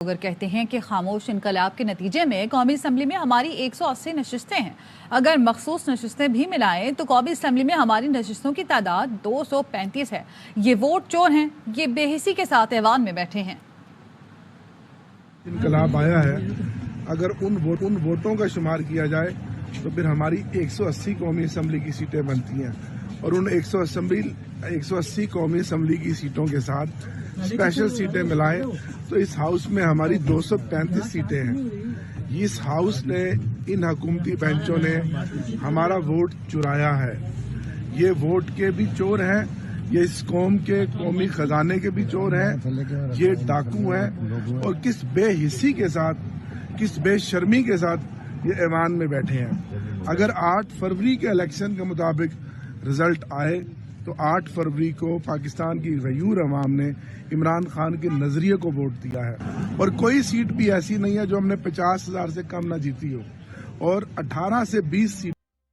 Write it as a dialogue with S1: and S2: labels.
S1: اگر کہتے ہیں کہ خاموش انقلاب کے نتیجے میں قومی اسمبلی میں ہماری 180 نشستیں ہیں، اگر مخصوص نشستیں بھی ملائیں تو قومی اسمبلی میں ہماری نشستوں کی تعداد 235 ہے۔ یہ ووٹ چور ہیں، یہ بے حسی کے ساتھ ایوان میں بیٹھے ہیں۔
S2: انقلاب آیا ہے، اگر ان ووٹوں کا شمار کیا جائے تو پھر ہماری 180 قومی اسمبلی کی سیٹیں بنتی ہیں، اور ان 180 قومی اسمبلی کی سیٹوں کے ساتھ اسپیشل سیٹیں ملائیں تو اس ہاؤس میں ہماری 235 سیٹیں ہیں۔ اس ہاؤس نے، ان حکومتی بینچوں نے ہمارا ووٹ چرایا ہے۔ یہ ووٹ کے بھی چور ہیں، یہ اس قوم کے قومی خزانے کے بھی چور ہیں، یہ ڈاکو ہیں، اور کس بے حسی کے ساتھ، کس بے شرمی کے ساتھ یہ ایوان میں بیٹھے ہیں۔ اگر 8 فروری کے الیکشن کے مطابق رزلٹ آئے تو 8 فروری کو پاکستان کی غیور عوام نے عمران خان کے نظریے کو ووٹ دیا ہے، اور کوئی سیٹ بھی ایسی نہیں ہے جو ہم نے 50,000 سے کم نہ جیتی ہو، اور 18 سے 20 سیٹ